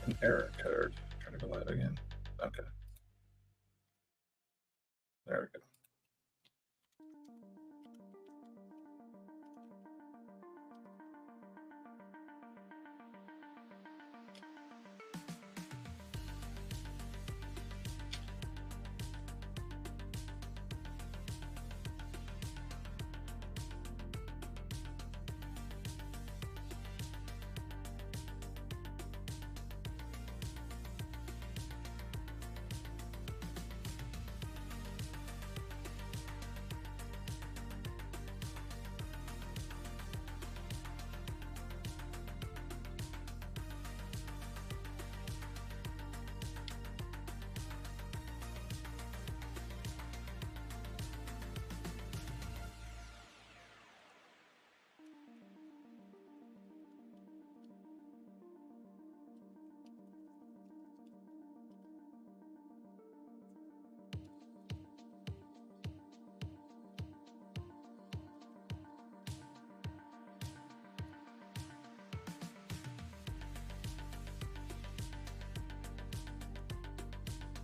An error code. Try to go live again. Okay. There we go.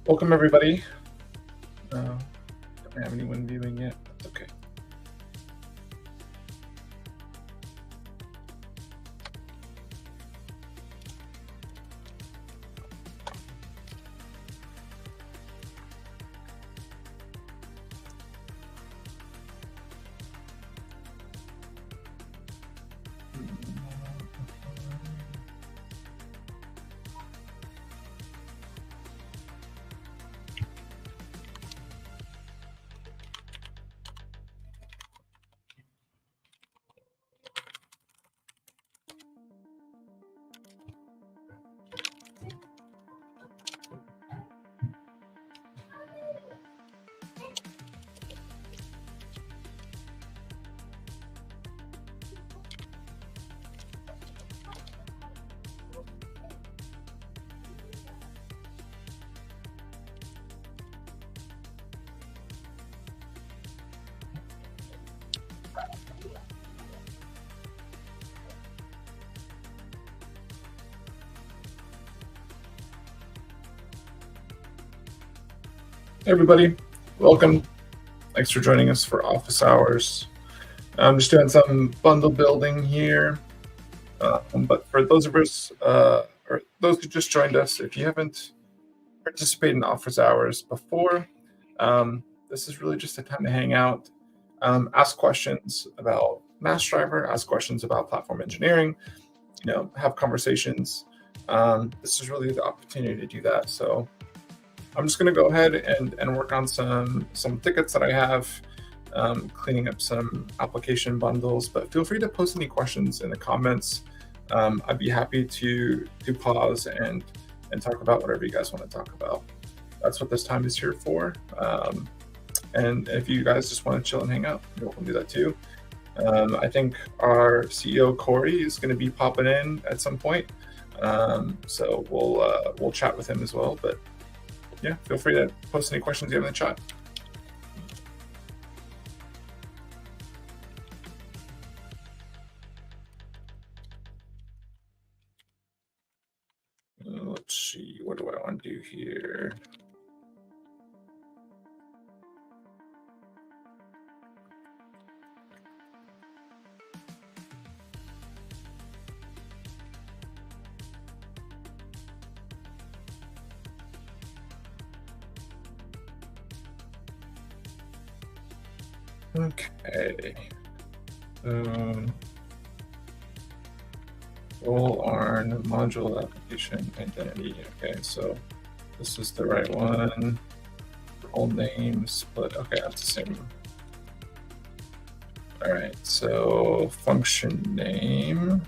Welcome, everybody. Don't have anyone viewing yet. That's okay. Hey everybody, welcome. Thanks for joining us for office hours. I'm just doing some bundle building here. But for those of us, or those who just joined us, if you haven't participated in office hours before, this is really just a time to hang out, ask questions about Massdriver, ask questions about platform engineering, have conversations. This is really the opportunity to do that. So I'm just going to go ahead and work on some tickets that I have, cleaning up some application bundles, but feel free to post any questions in the comments. I'd be happy to pause and talk about whatever you guys want to talk about. That's what this time is here for. And if you guys just want to chill and hang out, you're welcome to do that too. I think our CEO Corey is going to be popping in at some point, so we'll chat with him as well. But yeah, feel free to post any questions you have in the chat. Let's see, what do I want to do here? Okay. Role ARN module application identity. Okay, so this is the right one. Role name split. Okay, that's the same. All right, so function name.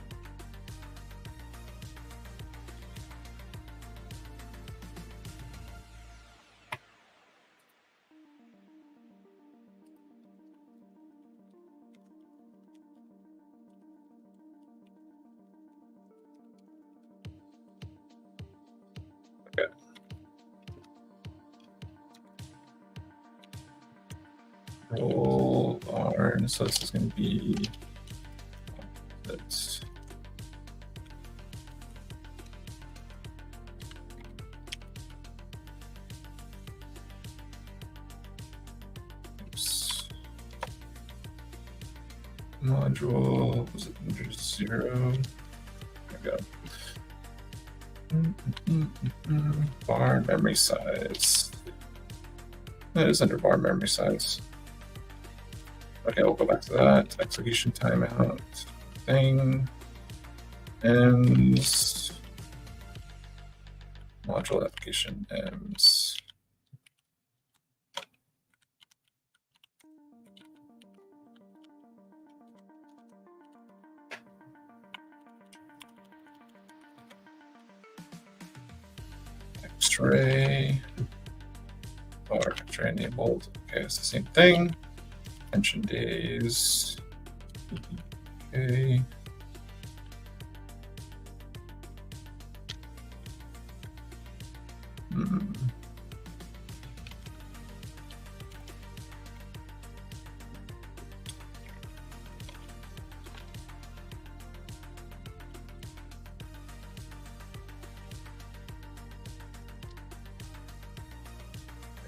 Role ARN, so this is going to be that's module, was it under 0? There we go. Bar memory size. That is under bar memory size. Okay, we'll go back to that. Execution timeout thing. Ems. Module application ems. X-ray. Bar X-ray enabled. Okay, it's the same thing. Mention days. Okay.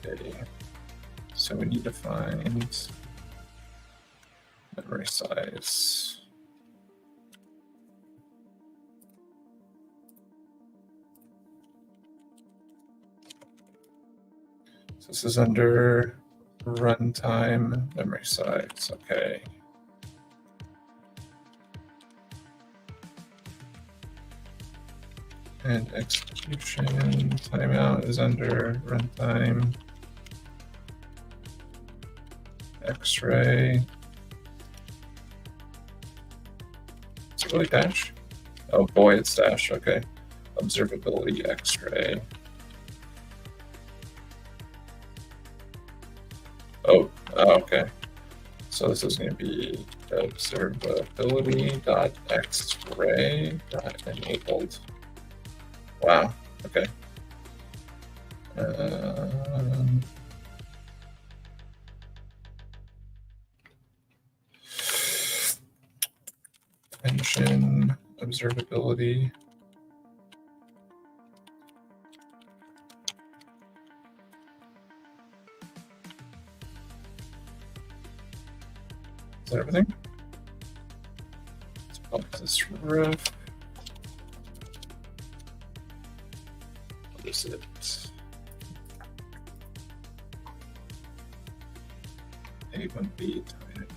Okay. So we need to find memory size. So this is under runtime memory size. Okay. And execution timeout is under runtime X-ray. Is it really dash? Oh boy, it's dash. Okay. Observability X-ray. Oh, okay. So this is going to be observability.xray.enabled. Wow. Okay. Mention observability. Is that everything? Let's bump this ref. What is it? A1B type.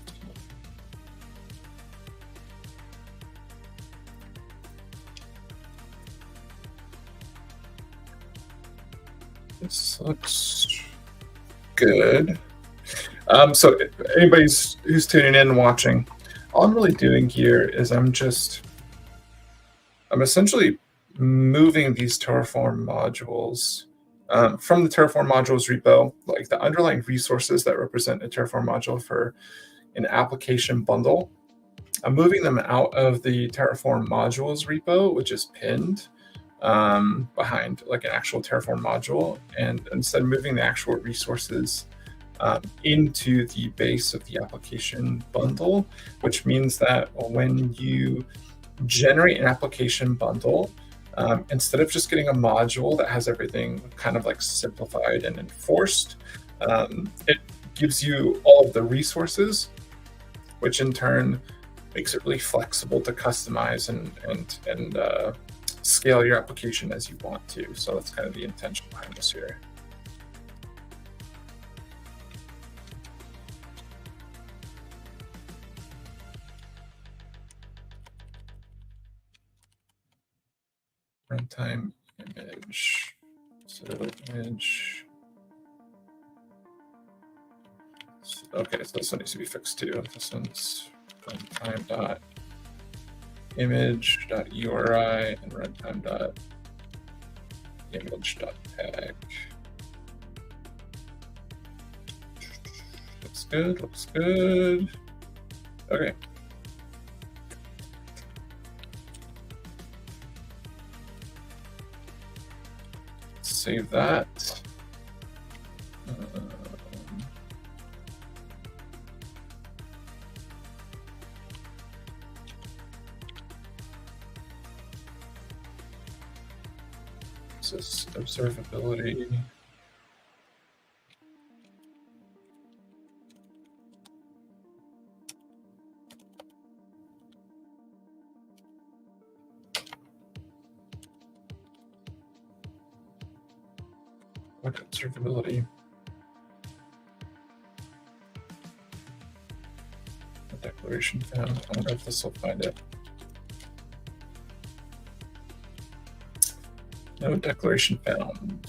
This looks good. So anybody who's tuning in and watching, all I'm really doing here is I'm essentially moving these Terraform modules from the Terraform modules repo, like the underlying resources that represent a Terraform module for an application bundle. I'm moving them out of the Terraform modules repo, which is pinned behind like an actual Terraform module, and instead moving the actual resources into the base of the application bundle, which means that when you generate an application bundle, instead of just getting a module that has everything kind of like simplified and enforced, it gives you all of the resources, which in turn makes it really flexible to customize and scale your application as you want to. So that's kind of the intention behind this here. Runtime image. So image. Okay, so this one needs to be fixed too. This one's runtime.image.uri and runtime.image.tag. Looks good, looks good. Okay. Save that. This is observability. What observability? The declaration found. I wonder if this will find it. No declaration found.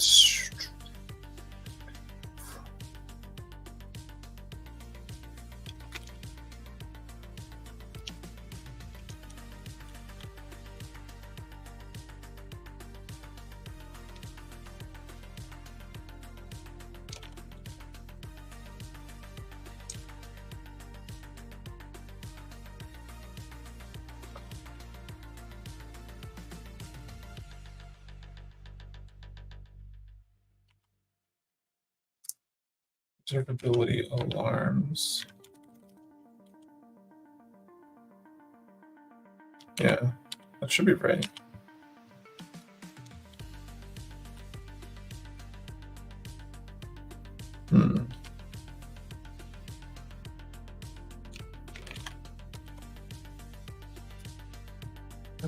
Observability alarms. Yeah, that should be right. How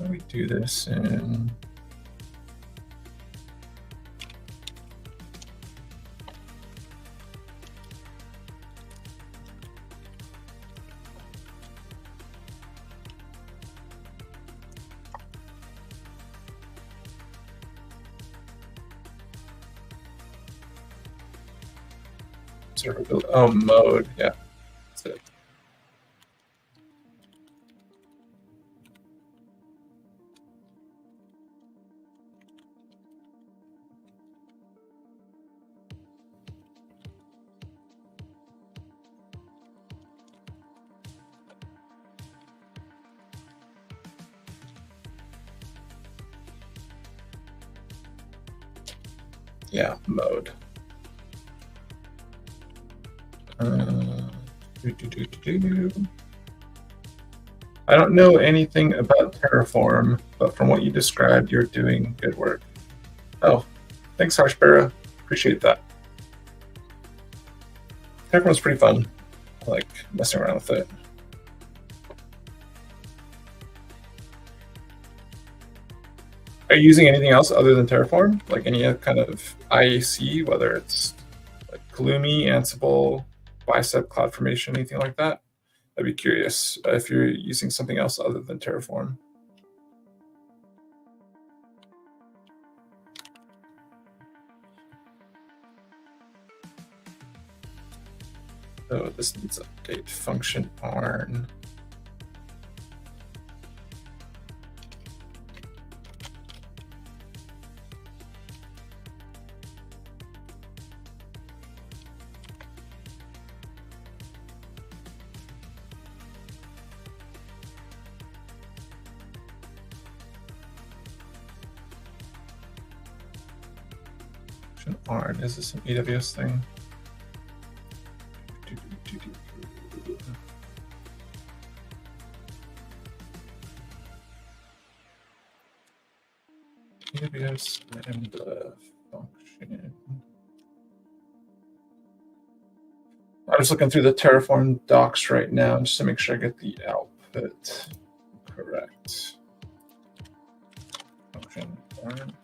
do we do this in... observability? Oh, mode. Yeah, that's it. Yeah, mode. I don't know anything about Terraform, but from what you described, you're doing good work. Oh, thanks, Harshbara. Appreciate that. Terraform's pretty fun. I like messing around with it. Are you using anything else other than Terraform? Like any kind of IAC, whether it's like Gloomy, Ansible, Bicep, CloudFormation, anything like that? I'd be curious if you're using something else other than Terraform. So this needs update function arn. Arn, is this an AWS thing? AWS lambda function. I'm just looking through the Terraform docs right now just to make sure I get the output correct. Function arn.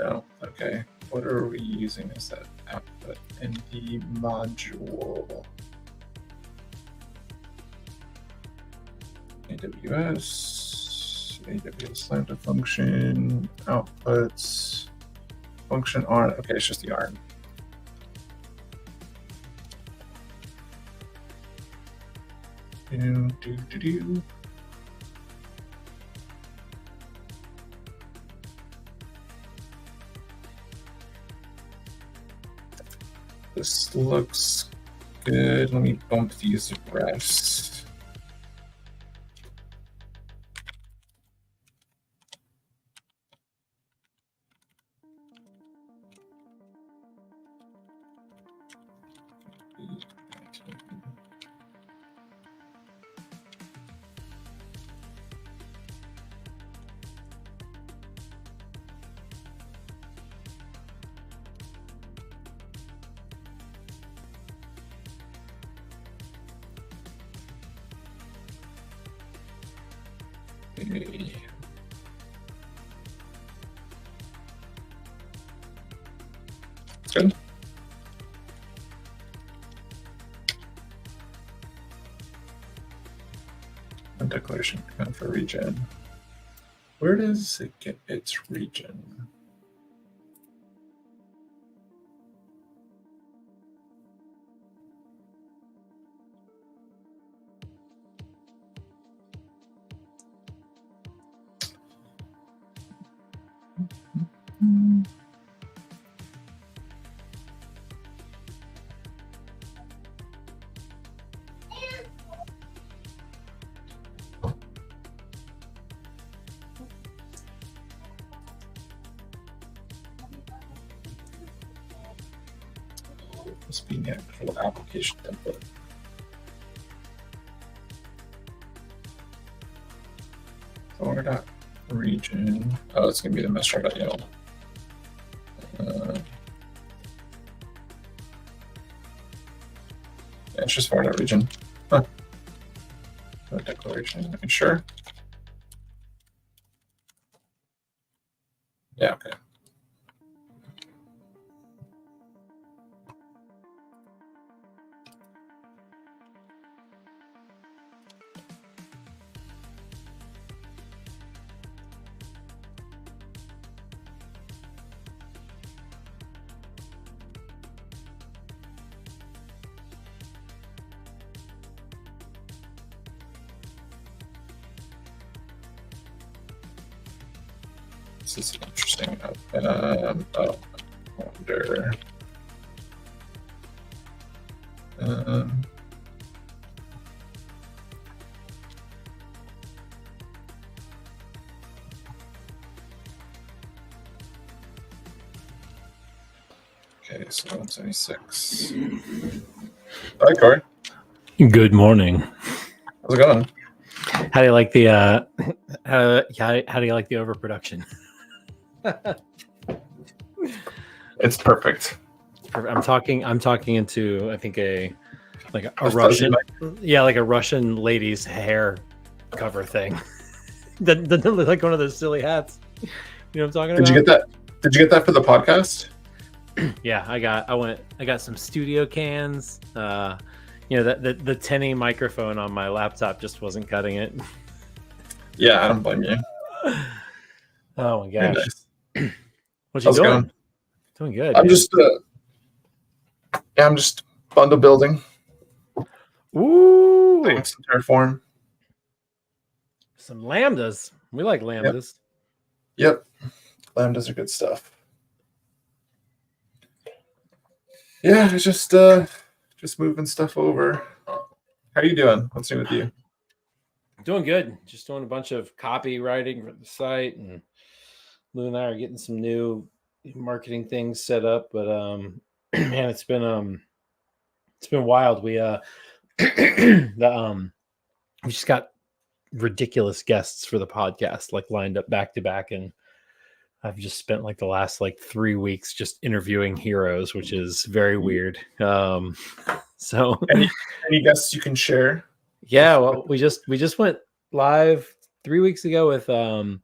No, okay. What are we using as that output in the module? AWS lambda function, outputs, function arn. Okay, it's just the arn. Do. This looks good. Let me bump these refs. Good. for region. Where does it get its region? Must be the actual application template. Region. Oh, it's going to be the Massdriver.yl. Yeah, it's just for that region. Huh. No declaration. Are you sure? Yeah, okay. This is interesting. Oh, wonder. Okay, so 176. Hi, Corey. Good morning. How's it going? How do you like the how do you like the overproduction? It's perfect. I'm talking into I think a Russian like a Russian lady's hair cover thing. That doesn't look like one of those silly hats. You know what I'm talking about? Did you get that? Did you get that for the podcast? Yeah, I got some studio cans. You know, the 10A microphone on my laptop just wasn't cutting it. Yeah, I don't blame you. Oh my gosh. Nice. What you doing? Doing good. I'm just I'm just bundle building. Ooh. Some Terraform. Some lambdas. We like lambdas. Yep. Lambdas are good stuff. Yeah, it's just moving stuff over. How you doing? What's new with you? Doing good. Just doing a bunch of copywriting for the site, and Lou and I are getting some new marketing things set up. But man, it's been wild. We we just got ridiculous guests for the podcast, like lined up back to back, and I've just spent like the last 3 weeks just interviewing heroes, which is very weird. So any guests you can share? Yeah, well, we just went live 3 weeks ago with Ame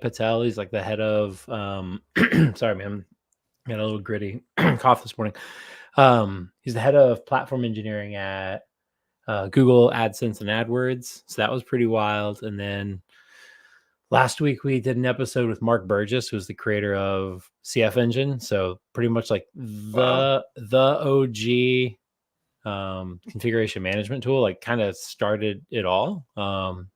Patel. He's like the head of sorry, man, I got a little gritty cough this morning. He's the head of platform engineering at Google AdSense and AdWords. So that was pretty wild. And then last week we did an episode with Mark Burgess, who's the creator of CF Engine. So pretty much like the OG configuration management tool, like kind of started it all.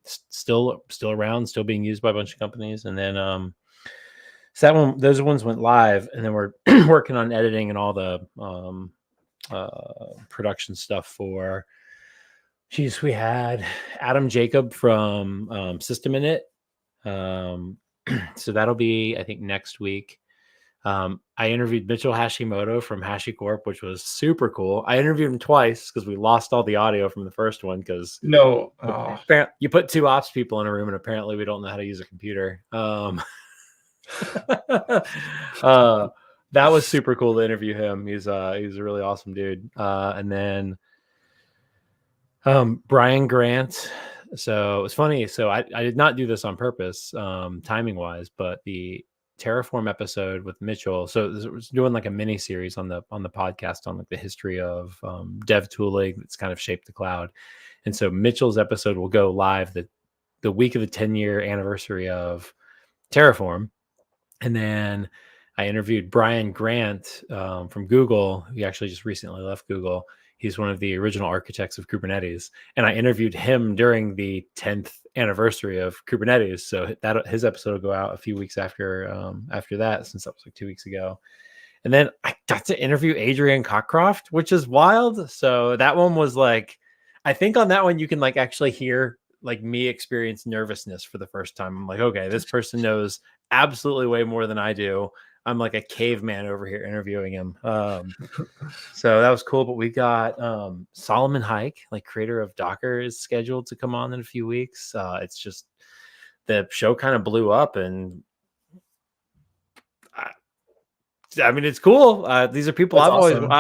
Still around, still being used by a bunch of companies. And then so those ones went live, and then we're working on editing and all the production stuff for. Geez, we had Adam Jacob from System Init. So that'll be, I think, next week. I interviewed Mitchell Hashimoto from HashiCorp, which was super cool. I interviewed him twice because we lost all the audio from the first one because you put two ops people in a room and apparently we don't know how to use a computer. That was super cool to interview him. He's a really awesome dude. And then Brian Grant. So it's funny. So I did not do this on purpose, timing wise, but the Terraform episode with Mitchell. So it was doing like a mini series on the podcast on like the history of dev tooling that's kind of shaped the cloud. And so Mitchell's episode will go live the the week of the 10-year anniversary of Terraform. And then I interviewed Brian Grant from Google. He actually just recently left Google. He's one of the original architects of Kubernetes. And I interviewed him during the 10th anniversary of Kubernetes. So that his episode will go out a few weeks after that, since that was like 2 weeks ago. And then I got to interview Adrian Cockcroft, which is wild. So that one was like, I think on that one you can like actually hear like me experience nervousness for the first time. I'm like, okay, this person knows absolutely way more than I do. I'm like a caveman over here interviewing him. So that was cool. But we got Solomon Hike, like creator of Docker, is scheduled to come on in a few weeks. It's just the show kind of blew up, and I mean, it's cool. These are people That's I've awesome.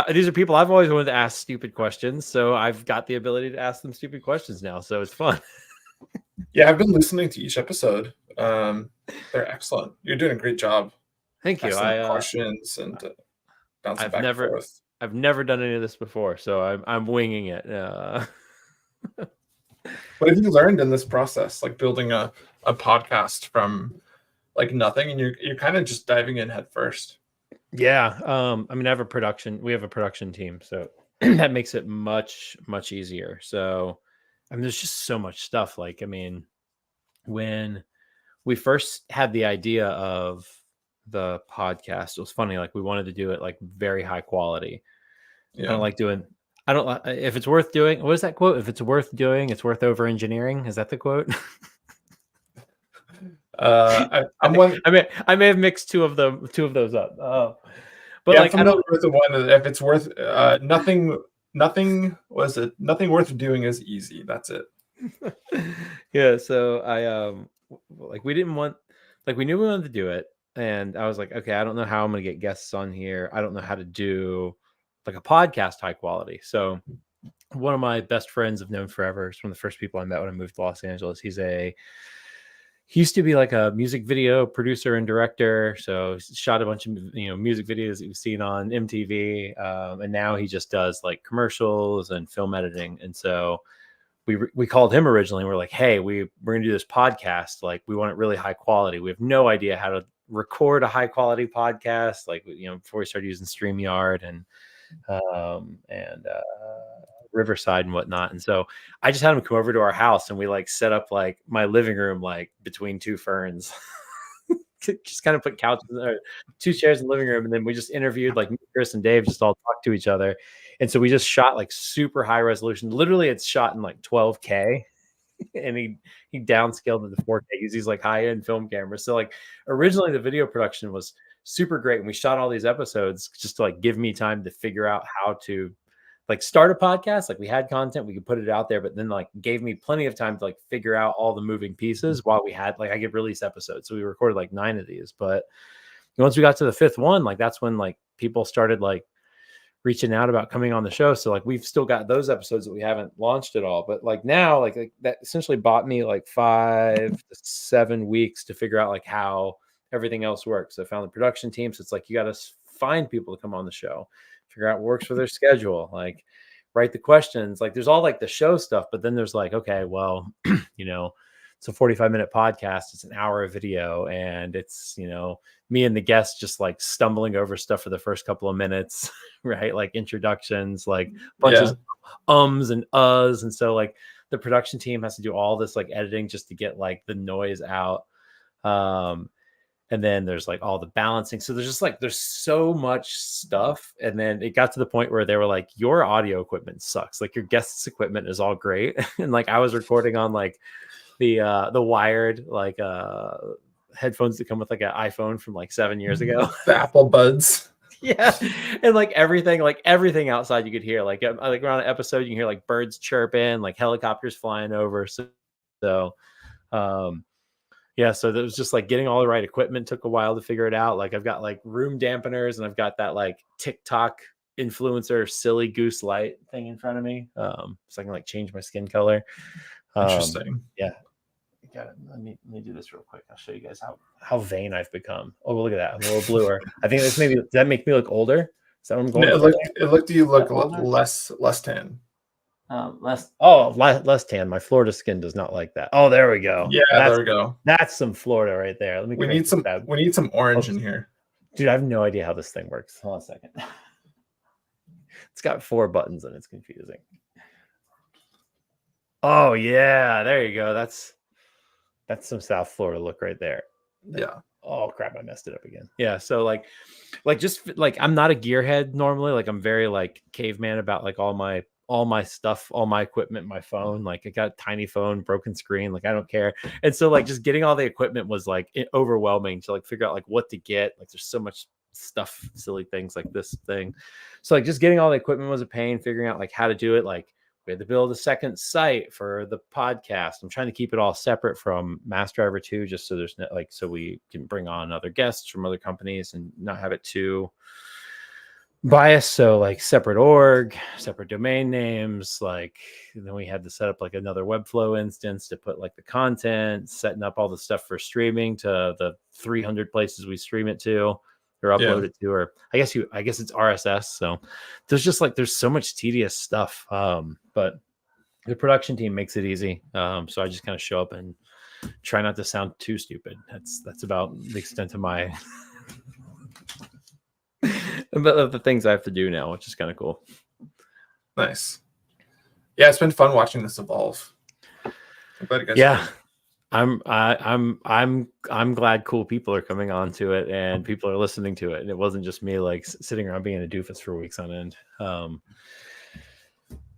always wanted to ask stupid questions. So I've got the ability to ask them stupid questions now. So it's fun. Yeah, I've been listening to each episode. They're excellent. You're doing a great job. Thank you. Excellent questions and bouncing back and forth. I've never done any of this before, so I'm winging it. What have you learned in this process, like building a podcast from like nothing, and you're kind of just diving in head first? Yeah. I mean, we have a production team, so that makes it much easier. So, I mean, there's just so much stuff. Like, I mean, when we first had the idea of the podcast, it was funny. Like, we wanted to do it like very high quality. Yeah. I don't if it's worth doing. What is that quote? If it's worth doing, it's worth over engineering. Is that the quote? I may have mixed two of those up. But yeah, like, I'm familiar with the one. If it's worth nothing worth doing is easy. That's it. Yeah. So I like we knew we wanted to do it, and I was like, okay, I don't know how I'm gonna get guests on here. I don't know how to do like a podcast high quality. So one of my best friends I've known forever, is one of the first people I met when I moved to Los Angeles. He used to be like a music video producer and director. So he shot a bunch of music videos that you've seen on MTV. And now he just does like commercials and film editing. And so we called him originally. We're like, hey, we're going to do this podcast. Like, we want it really high quality. We have no idea how to record a high quality podcast. Like, before we started using StreamYard and Riverside and whatnot. And so I just had him come over to our house, and we like set up like my living room, like between two ferns, just kind of put couches or two chairs in the living room. And then we just interviewed like Chris and Dave, just all talk to each other. And so we just shot like super high resolution. Literally it's shot in like 12K. And he downscaled it to 4K. He uses like high-end film cameras. So like originally the video production was super great. And we shot all these episodes just to like give me time to figure out how to like start a podcast. Like, we had content, we could put it out there, but then like gave me plenty of time to like figure out all the moving pieces while we had like, I could release episodes. So we recorded like 9 of these, but once we got to the 5th one, like that's when like people started like reaching out about coming on the show. So like we've still got those episodes that we haven't launched at all, but like now like that essentially bought me like 5 to 7 weeks to figure out like how everything else works. So I found the production team. So it's like, you got to find people to come on the show, figure out what works for their schedule, like write the questions. Like, there's all like the show stuff, but then there's like, okay, well, it's a 45-minute podcast. It's an hour of video, and it's, me and the guests just like stumbling over stuff for the first couple of minutes, right? Like introductions, like bunches of ums and uhs. And so like the production team has to do all this like editing just to get like the noise out. And then there's like all the balancing. So there's so much stuff. And then it got to the point where they were like, your audio equipment sucks. Like, your guests' equipment is all great. And like, I was recording on like the wired, like headphones that come with like an iPhone from like 7 years ago. The Apple Buds. Yeah. And like everything outside you could hear, like around an episode, you can hear like birds chirping, like helicopters flying over. Yeah, so that was just like getting all the right equipment took a while to figure it out. Like, I've got like room dampeners, and I've got that like TikTok influencer silly goose light thing in front of me, so I can like change my skin color. Interesting. Yeah, got it. Let me do this real quick. I'll show you guys how vain I've become. Oh, look at that! I'm a little bluer. I think does that make me look older? Is that what I'm going? It looked you look less tan. less tan. My Florida skin does not like that. Oh, there we go. Yeah, there we go. That's some Florida right there. Let me We crank need this some. tab. We need some orange Oh, in here. dude, I have no idea how this thing works. Hold on a second. It's got 4 buttons and it's confusing. Oh yeah, there you go. That's some South Florida look right there. Yeah. Oh crap, I messed it up again. Yeah, so like just like I'm not a gearhead normally. Like I'm very like caveman about like all my stuff, all my equipment, my phone. Like I got a tiny phone, broken screen, like I don't care. And so like just getting all the equipment was like overwhelming to like figure out like what to get. Like there's so much stuff, silly things like this thing. So like just getting all the equipment was a pain, figuring out like how to do it. Like we had to build a second site for the podcast. I'm trying to keep it all separate from Massdriver 2, just so there's no, like, so we can bring on other guests from other companies and not have it too biased. So like separate org, separate domain names. Like then we had to set up like another Webflow instance to put like the content, setting up all the stuff for streaming to the 300 places we stream it to or upload it to, or I guess it's RSS. So there's so much tedious stuff. But the production team makes it easy. So I just kind of show up and try not to sound too stupid. That's about the extent of my of the things I have to do now, which is kind of cool. Nice. Yeah, it's been fun watching this evolve. I'm glad you guys. Yeah. I'm glad cool people are coming on to it and people are listening to it, and it wasn't just me like sitting around being a doofus for weeks on end.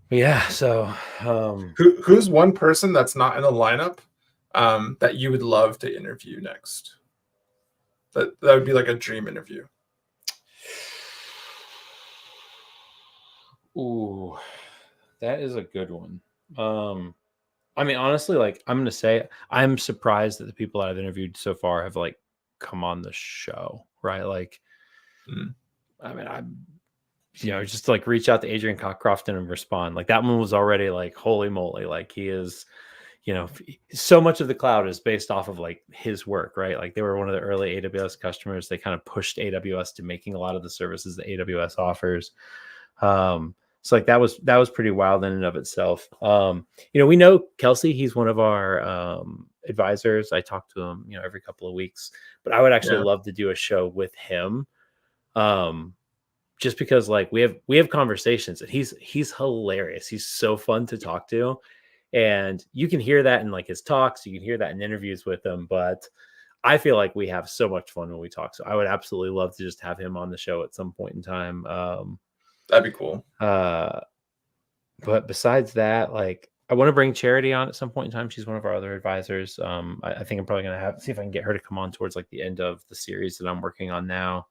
But yeah, so who's one person that's not in the lineup that you would love to interview next? That would be like a dream interview. Ooh, that is a good one. I mean, honestly, like I'm gonna say, I'm surprised that the people that I've interviewed so far have like come on the show, right? Like, I mean, I'm, just like reach out to Adrian Cockcrofton and respond. Like that one was already like, holy moly, like he is, so much of the cloud is based off of like his work, right? Like they were one of the early AWS customers. They kind of pushed AWS to making a lot of the services that AWS offers. So like that was pretty wild in and of itself. We know Kelsey, he's one of our advisors. I talk to him, every couple of weeks, but I would actually love to do a show with him. Just because like we have conversations and he's hilarious. He's so fun to talk to. And you can hear that in like his talks, you can hear that in interviews with him, but I feel like we have so much fun when we talk. So I would absolutely love to just have him on the show at some point in time. That'd be cool. But besides that, like I want to bring Charity on at some point in time. She's one of our other advisors. I think I'm probably going to see if I can get her to come on towards like the end of the series that I'm working on now.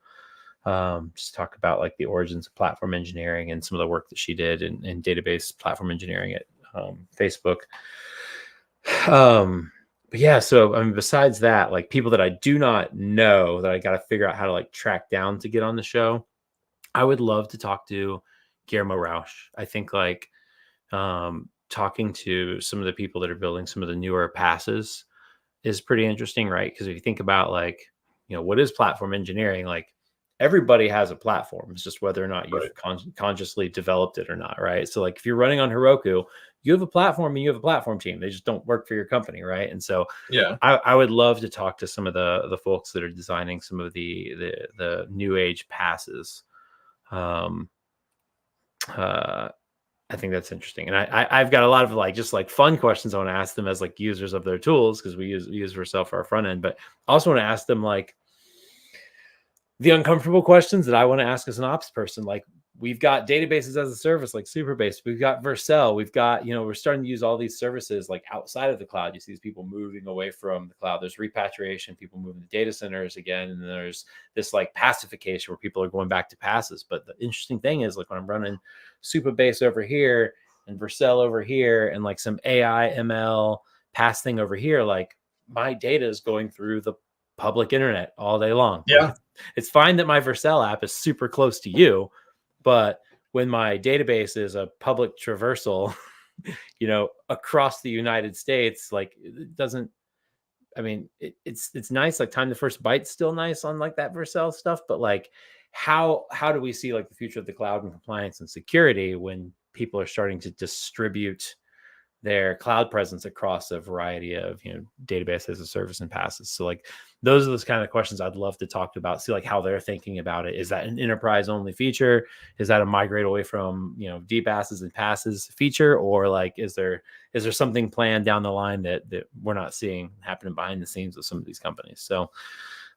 Just talk about like the origins of platform engineering and some of the work that she did in database platform engineering at Facebook. But yeah, so I mean, besides that, like people that I do not know that I got to figure out how to like track down to get on the show, I would love to talk to Guillermo Rausch. I think like talking to some of the people that are building some of the newer passes is pretty interesting, right? Because if you think about like, what is platform engineering? Like everybody has a platform. It's just whether or not you've consciously developed it or not, right? So like if you're running on Heroku, you have a platform and you have a platform team. They just don't work for your company, right? And so I would love to talk to some of the folks that are designing some of the new age passes. I think that's interesting. And I've got a lot of like, just like fun questions I want to ask them as like users of their tools, because we use Vercel for our front end, but I also want to ask them like the uncomfortable questions that I want to ask as an ops person. Like we've got databases as a service, like Superbase, we've got Vercel, we've got, we're starting to use all these services like outside of the cloud. You see these people moving away from the cloud. There's repatriation, people moving to data centers again. And then there's this like pacification where people are going back to passes. But the interesting thing is like when I'm running Superbase over here and Vercel over here and like some AI ML pass thing over here, like my data is going through the public internet all day long. Yeah. Like it's fine that my Vercel app is super close to you, but when my database is a public traversal, across the United States, like it doesn't, I mean, it's nice. Like time to first byte's still nice on like that Vercel stuff, but like how do we see like the future of the cloud and compliance and security when people are starting to distribute their cloud presence across a variety of, database as a service and passes. So like those are those kind of questions I'd love to talk about, see like how they're thinking about it. Is that an enterprise only feature? Is that a migrate away from, DPasses and passes feature? Or like, is there something planned down the line that we're not seeing happening behind the scenes with some of these companies? So,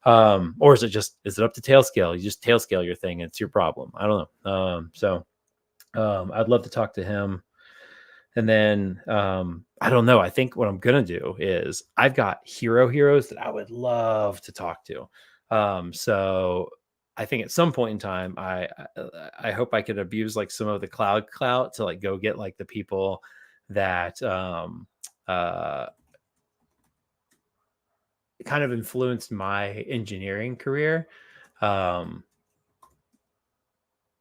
or is it up to Tailscale? You just Tailscale your thing. It's your problem. I don't know. I'd love to talk to him. And then I don't know. I think what I'm gonna do is I've got heroes that I would love to talk to. So I think at some point in time, I hope I could abuse like some of the clout to like go get like the people that kind of influenced my engineering career.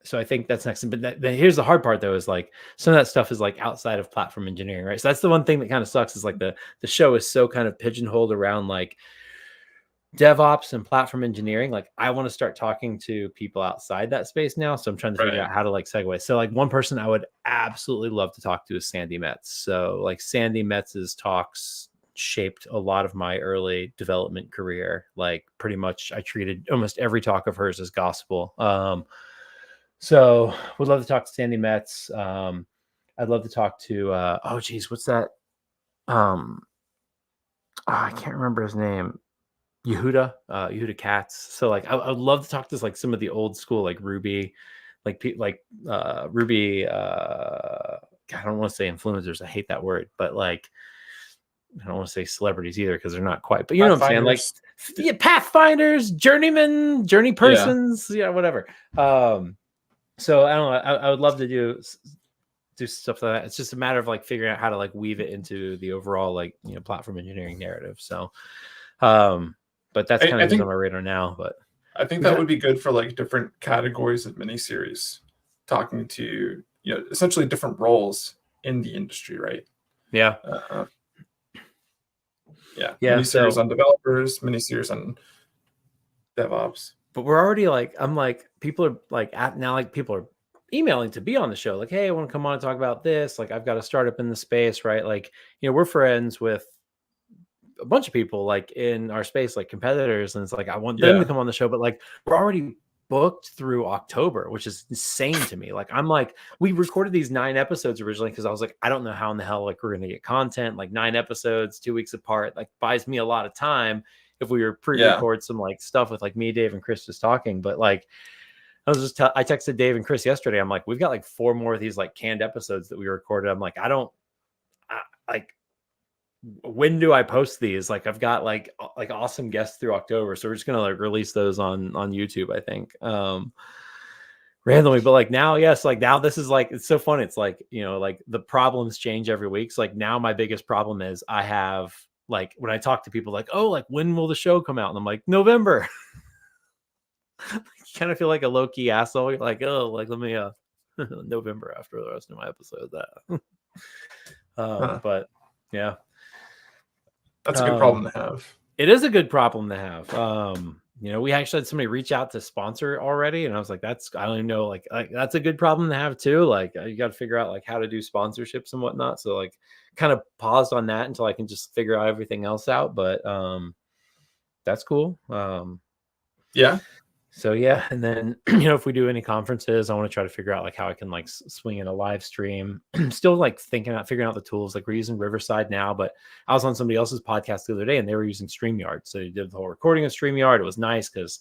So I think that's next. But here's the hard part, though, is like some of that stuff is like outside of platform engineering, right? So that's the one thing that kind of sucks is like the show is so kind of pigeonholed around like DevOps and platform engineering. Like I want to start talking to people outside that space now. So I'm trying to figure out how to like segue. So like one person I would absolutely love to talk to is Sandy Metz. So like Sandy Metz's talks shaped a lot of my early development career. Like pretty much I treated almost every talk of hers as gospel. So would love to talk to Sandy Metz. I'd love to talk to what's that? I can't remember his name. Yehuda Katz. So like I would love to talk to like some of the old school like Ruby, Ruby. I don't want to say influencers. I hate that word, but like I don't want to say celebrities either because they're not quite. But you know what I'm saying? Like pathfinders, journey persons, whatever. So I don't know. I would love to do stuff like that. It's just a matter of like figuring out how to like weave it into the overall like platform engineering narrative. So, but that's kind of on my radar now. But I think that would be good for like different categories of miniseries, talking to essentially different roles in the industry, right? Yeah. Miniseries on developers, miniseries on DevOps. But we're already like, I'm like, people are like people are emailing to be on the show. Like, hey, I want to come on and talk about this. Like, I've got a startup in the space, right? Like, we're friends with a bunch of people like in our space, like competitors. And it's like, I want them to come on the show, but like, we're already booked through October, which is insane to me. Like, I'm like, we recorded these 9 episodes originally because I was like, I don't know how in the hell like we're going to get content. Like 9 episodes, 2 weeks apart, like buys me a lot of time if we were pre-record some like stuff with like me, Dave, and Chris just talking. But like I texted Dave and Chris yesterday. I'm like, we've got like 4 more of these like canned episodes that we recorded. I'm like, when do I post these? Like I've got like awesome guests through October. So we're just gonna like release those on YouTube, I think. Randomly, but like now, yes, like now this is like, it's so fun. It's like, like the problems change every week. So like now my biggest problem is I have like when I talk to people like, oh, like when will the show come out? And I'm like, November. You kind of feel like a low-key asshole. You're like, oh, like let me November after the rest of my episode. But yeah. That's a good problem to have. It is a good problem to have. We actually had somebody reach out to sponsor already, and I was like, I don't even know, like that's a good problem to have too. Like you got to figure out like how to do sponsorships and whatnot. So like kind of paused on that until I can just figure out everything else out. But that's cool. Yeah. So yeah, and then if we do any conferences, I want to try to figure out like how I can like swing in a live stream. Still like figuring out the tools. Like we're using Riverside now, but I was on somebody else's podcast the other day and they were using StreamYard. So you did the whole recording of StreamYard. It was nice because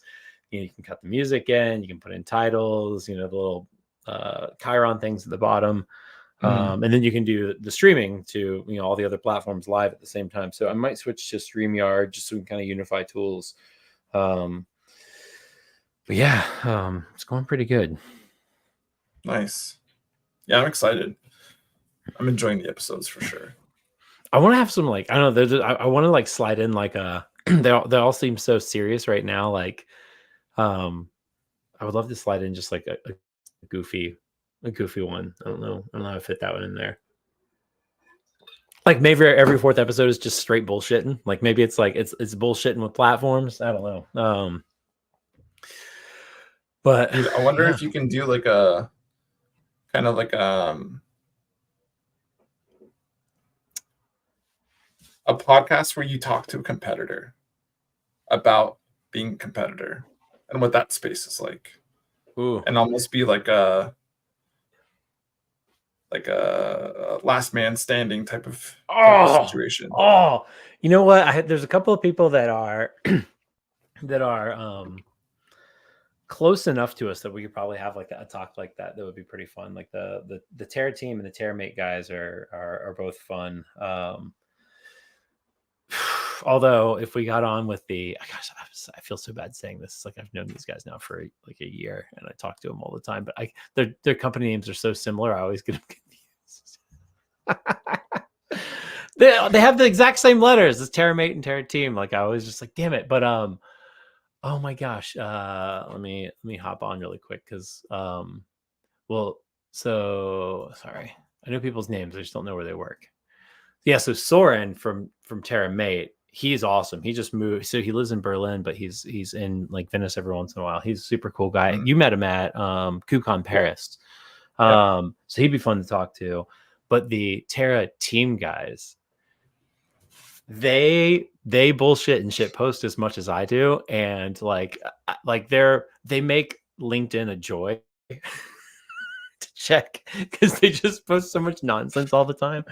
you can cut the music in, you can put in titles, the little Chiron things at the bottom, and then you can do the streaming to all the other platforms live at the same time. So I might switch to StreamYard just so we can kind of unify tools. But yeah, it's going pretty good. Nice. Yeah, I'm excited. I'm enjoying the episodes for sure. I want to have some like, I don't know, I want to like slide in like they all seem so serious right now. Like, I would love to slide in just like a goofy one. I don't know how to fit that one in there. Like maybe every 4th episode is just straight bullshitting. Like maybe it's like it's bullshitting with platforms. I don't know. But I wonder if you can do like a kind of like a podcast where you talk to a competitor about being a competitor and what that space is like, Ooh. and almost be like a last man standing type of situation. You know what? There's a couple of people that are that are close enough to us that we could probably have like a talk like that. That would be pretty fun. Like the Terra team and the Terra mate guys are both fun. Although if we got on with gosh, I feel so bad saying this. It's like I've known these guys now for like a year and I talk to them all the time, but their company names are so similar. I always get them confused. They have the exact same letters as Terra mate and Terra team. Like I was just like, damn it. But oh my gosh. Let me hop on really quick because well, so sorry. I know people's names, I just don't know where they work. Yeah, so Soren from Terra Mate, he's awesome. He just moved, so he lives in Berlin, but he's in like Venice every once in a while. He's a super cool guy. Mhm. You met him at KubeCon Paris. Yep. So he'd be fun to talk to. But the Terra team guys, they bullshit and shit post as much as I do, and like they make LinkedIn a joy to check because they just post so much nonsense all the time.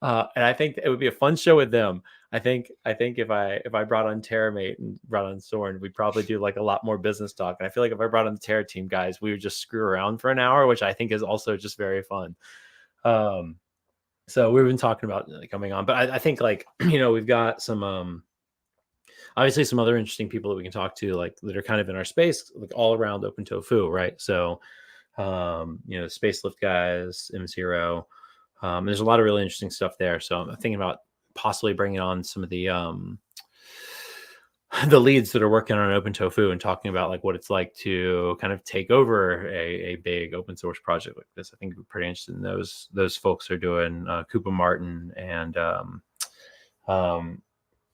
And I think it would be a fun show with them. I think if I brought on TerraMate and brought on Soren, we'd probably do like a lot more business talk. And I feel like if I brought on the Terra team guys, we would just screw around for an hour, which I think is also just very fun. So we've been talking about coming on, but I think like, we've got some, obviously some other interesting people that we can talk to, like that are kind of in our space, like all around open tofu. Right. So, Space Lift guys, M0, there's a lot of really interesting stuff there. So I'm thinking about possibly bringing on some of the leads that are working on open tofu and talking about like what it's like to kind of take over a big open source project like this. I think we're pretty interested in those folks are doing Koopa Martin and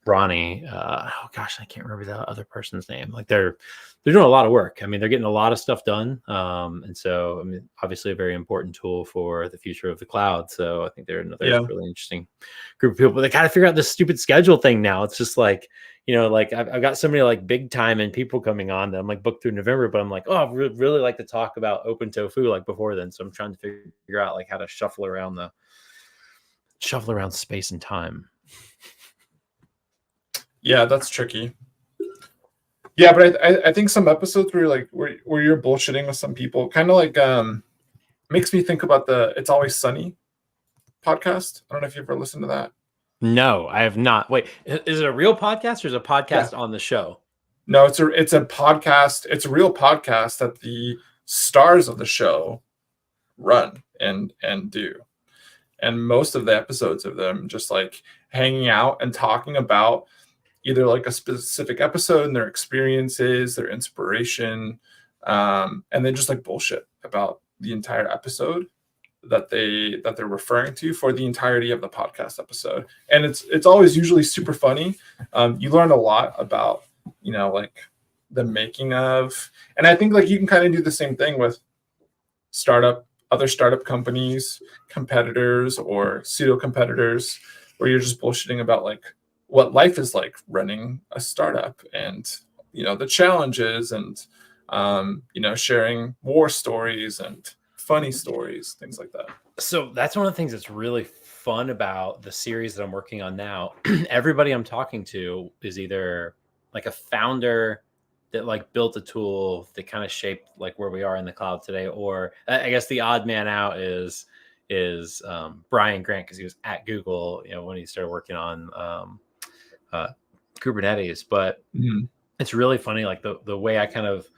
Ronnie. Oh gosh, I can't remember the other person's name. Like they're doing a lot of work. I mean, they're getting a lot of stuff done. And so, I mean, obviously a very important tool for the future of the cloud. So I think they're another really interesting group of people, but they got to figure out this stupid schedule thing now. It's just like, like I've got so many like big time and people coming on that I'm like booked through November, but I'm like, oh, I really like to talk about open tofu like before then. So I'm trying to figure out like how to shuffle around space and time. Yeah, that's tricky. Yeah, but I think some episodes where you're bullshitting with some people kind of like makes me think about the It's Always Sunny podcast. I don't know if you've ever listened to that. No, I have not. Wait, is it a real podcast or is it a podcast on the show? No, it's a podcast. It's a real podcast that the stars of the show run and do. And most of the episodes of them just like hanging out and talking about either like a specific episode and their experiences, their inspiration, and then just like bullshit about the entire episode that they're referring to for the entirety of the podcast episode. And it's always usually super funny. You learn a lot about, like the making of, and I think like you can kind of do the same thing with other startup companies, competitors or pseudo competitors, where you're just bullshitting about like what life is like running a startup and, the challenges and, sharing war stories and funny stories, things like that. So that's one of the things that's really fun about the series that I'm working on now. Everybody I'm talking to is either like a founder that like built a tool that kind of shaped like where we are in the cloud today, or I guess the odd man out is Brian Grant, because he was at Google, when he started working on Kubernetes. But it's really funny, like the way I kind of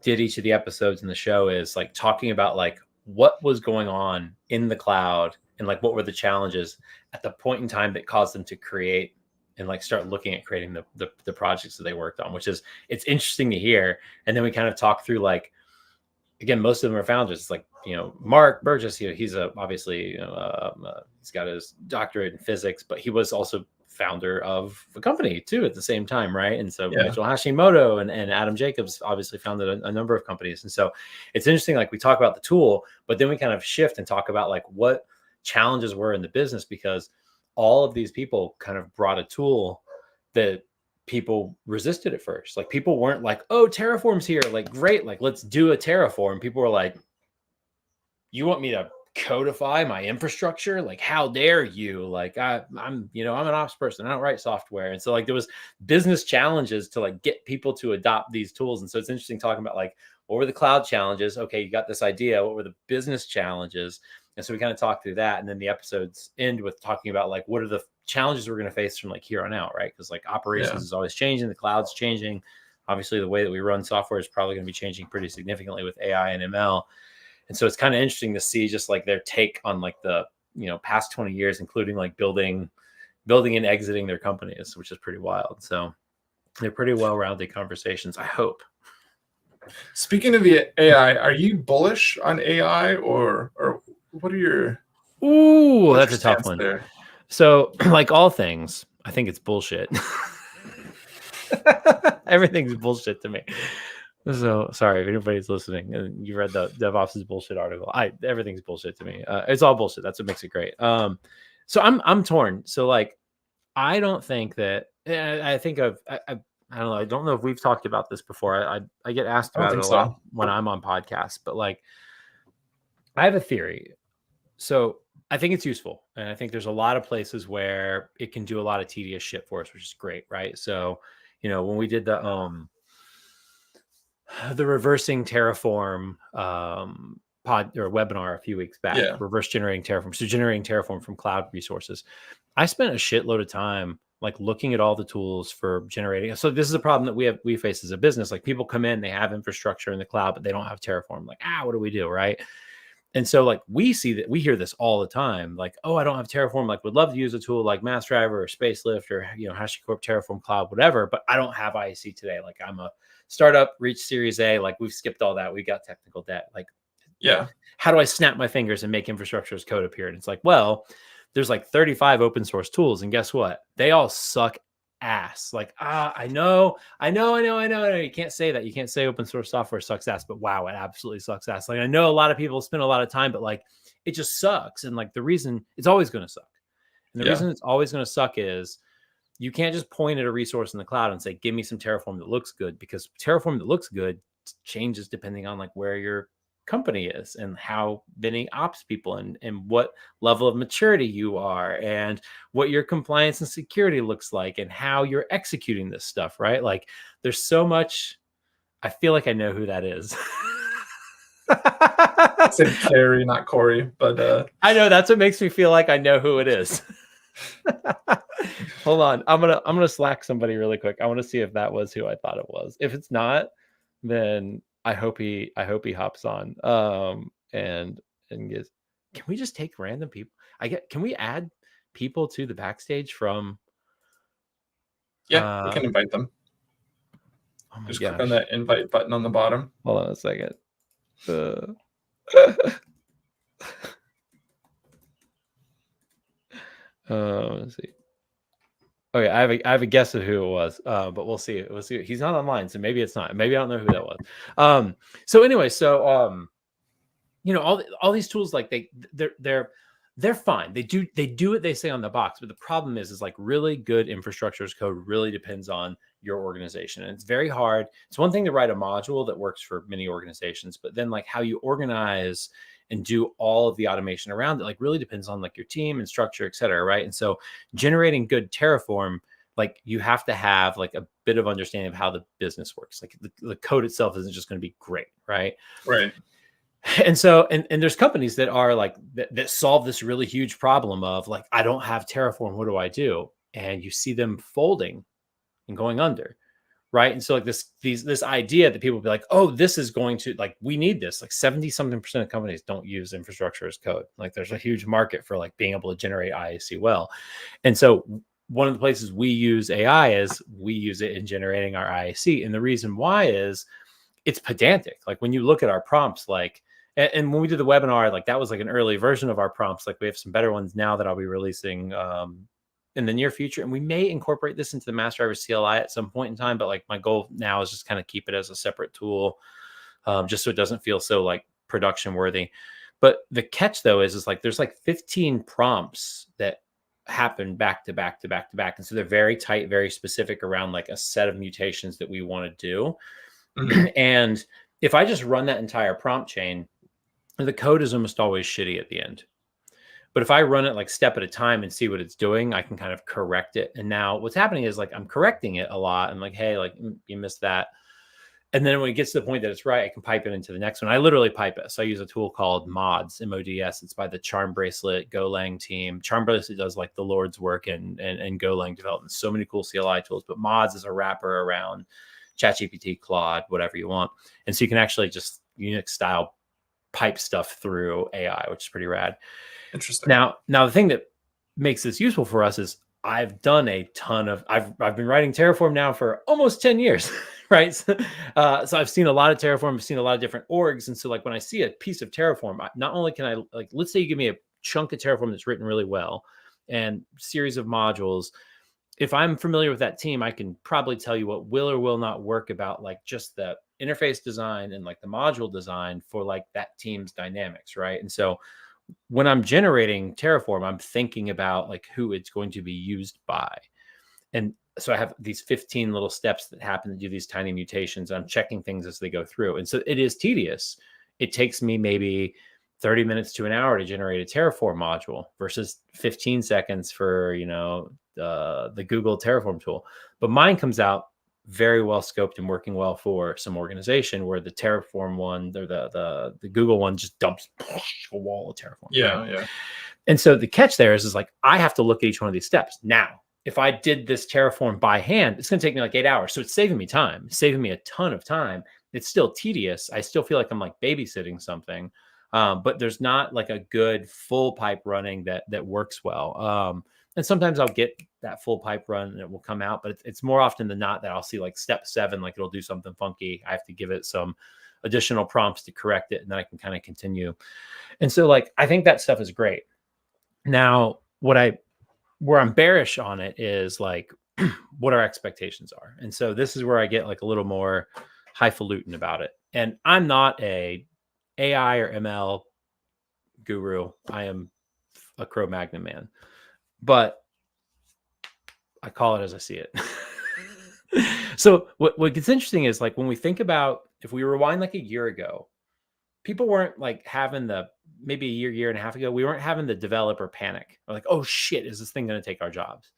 did each of the episodes in the show is like talking about like what was going on in the cloud and like what were the challenges at the point in time that caused them to create and like start looking at creating the projects that they worked on, which is, it's interesting to hear. And then we kind of talk through like, again, most of them are founders. It's like, Mark Burgess, he's obviously, he's got his doctorate in physics, but he was also founder of a company too at the same time, right? And so Mitchell Hashimoto and Adam Jacobs obviously founded a number of companies. And so it's interesting, like we talk about the tool, but then we kind of shift and talk about like what challenges were in the business, because all of these people kind of brought a tool that people resisted at first. Like people weren't like, oh, Terraform's here. Like, great. Like, let's do a Terraform. People were like, you want me to codify my infrastructure? Like, how dare you? Like, I'm I'm an ops person. I don't write software. And so like there was business challenges to like get people to adopt these tools. And so it's interesting talking about like, what were the cloud challenges? Okay, you got this idea. What were the business challenges? And so we kind of talked through that. And then the episodes end with talking about like, what are the challenges we're going to face from like here on out, right? Because like operations is always changing, the cloud's changing. Obviously, the way that we run software is probably going to be changing pretty significantly with AI and ML. And so it's kind of interesting to see just like their take on like the, past 20 years, including like building and exiting their companies, which is pretty wild. So they're pretty well-rounded conversations, I hope. Speaking of the AI, are you bullish on AI or what are your... Ooh, that's a tough one. There? So like all things, I think it's bullshit. Everything's bullshit to me. So sorry if anybody's listening and you read the DevOps is bullshit article. Everything's bullshit to me. It's all bullshit. That's what makes it great. So I'm torn. So like, I don't think that I think of I don't know. I don't know if we've talked about this before. I get asked about it a lot when I'm on podcasts, but like, I have a theory. So I think it's useful, and I think there's a lot of places where it can do a lot of tedious shit for us, which is great, right? So when we did the reversing Terraform pod or webinar a few weeks back, reverse generating Terraform. So generating Terraform from cloud resources. I spent a shitload of time like looking at all the tools for generating. So this is a problem that we face as a business. Like people come in, they have infrastructure in the cloud, but they don't have Terraform. Like, what do we do? Right. And so like we hear this all the time. Like, oh, I don't have Terraform. Like would love to use a tool like Massdriver or Spacelift or, HashiCorp, Terraform Cloud, whatever, but I don't have IAC today. Like I'm a startup, reached Series A. Like we've skipped all that. We got technical debt. Like, how do I snap my fingers and make infrastructure as code appear? And it's like, well, there's like 35 open source tools. And guess what? They all suck ass. Like, I know. You can't say that. You can't say open source software sucks ass, but wow, it absolutely sucks ass. Like I know a lot of people spend a lot of time, but like it just sucks. And like the reason it's always going to suck. And the reason it's always going to suck is you can't just point at a resource in the cloud and say, give me some Terraform that looks good, because Terraform that looks good changes depending on like where your company is and how many ops people and what level of maturity you are and what your compliance and security looks like and how you're executing this stuff, right? Like there's so much. I feel like I know who that is. I said Carrie, not Corey, but I know that's what makes me feel like I know who it is. Hold on. I'm gonna Slack somebody really quick. I want to see if that was who I thought it was. If it's not, then I hope he hops on and gets. Can we just take random people? Can we add people to the backstage from? We can invite them. Oh my just gosh. click on that invite button on the bottom. Hold on a second. Let's see. Okay, I have a guess of who it was, but we'll see. We'll see. He's not online, so maybe it's not. Maybe I don't know who that was. So anyway, all these tools, like they're fine. They do what they say on the box, but the problem is like really good infrastructure as code really depends on your organization, and it's very hard. It's one thing to write a module that works for many organizations, but then like how you organize and do all of the automation around it, like really depends on like your team and structure, et cetera. Right. And so generating good Terraform, like you have to have like a bit of understanding of how the business works. Like the code itself isn't just going to be great. Right. Right. And so, and there's companies that are like, that solve this really huge problem of like, I don't have Terraform. What do I do? And you see them folding and going under. Right. And so like this idea that people be like, oh, this is going to like, we need this. Like 70-something% of companies don't use infrastructure as code. Like there's a huge market for like being able to generate IAC well. And so one of the places we use AI is we use it in generating our IAC. And the reason why is it's pedantic. Like when you look at our prompts, like, and when we did the webinar, like that was like an early version of our prompts. Like we have some better ones now that I'll be releasing in the near future. And we may incorporate this into the Massdriver CLI at some point in time. But like my goal now is just kind of keep it as a separate tool, just so it doesn't feel so like production worthy. But the catch though is like there's like 15 prompts that happen back to back to back to back. And so they're very tight, very specific around like a set of mutations that we want to do. And if I just run that entire prompt chain, the code is almost always shitty at the end. But if I run it like step at a time and see what it's doing, I can kind of correct it. And now what's happening is like I'm correcting it a lot. I'm like, hey, like you missed that. And then when it gets to the point that it's right, I can pipe it into the next one. I literally pipe it. So I use a tool called Mods, MODS. It's by the Charm Bracelet Golang team. Charm Bracelet does like the Lord's work and Golang development. So many cool CLI tools, but Mods is a wrapper around ChatGPT, Claude, whatever you want. And so you can actually just Unix style pipe stuff through AI, which is pretty rad. Interesting. Now the thing that makes this useful for us is I've done a ton of, I've been writing Terraform now for almost 10 years, right? So I've seen a lot of Terraform, I've seen a lot of different orgs. And so like when I see a piece of Terraform, not only can I like, let's say you give me a chunk of Terraform that's written really well and series of modules. If I'm familiar with that team, I can probably tell you what will or will not work about like just the interface design and like the module design for like that team's dynamics, right? And so when I'm generating Terraform, I'm thinking about like who it's going to be used by. And so I have these 15 little steps that happen to do these tiny mutations. I'm checking things as they go through. And so it is tedious. It takes me maybe 30 minutes to an hour to generate a Terraform module versus 15 seconds for, the Google Terraform tool. But mine comes out very well scoped and working well for some organization, where the Terraform one or the Google one just dumps a wall of Terraform. Yeah, right? yeah. And so the catch there is like I have to look at each one of these steps. Now, if I did this Terraform by hand, it's going to take me like 8 hours. So it's saving me time, it's saving me a ton of time. It's still tedious. I still feel like I'm like babysitting something, but there's not like a good full pipe running that works well. And sometimes I'll get that full pipe run and it will come out, but it's more often than not that I'll see like step 7, like it'll do something funky. I have to give it some additional prompts to correct it, and then I can kind of continue. And so like, I think that stuff is great. Now, where I'm bearish on it is like what our expectations are. And so this is where I get like a little more highfalutin about it. And I'm not a AI or ML guru. I am a Cro-Magnon man. But I call it as I see it. So what gets interesting is like when we think about, if we rewind like a year ago, people weren't like having maybe a year and a half ago, we weren't having the developer panic. We're like, oh shit, is this thing going to take our jobs?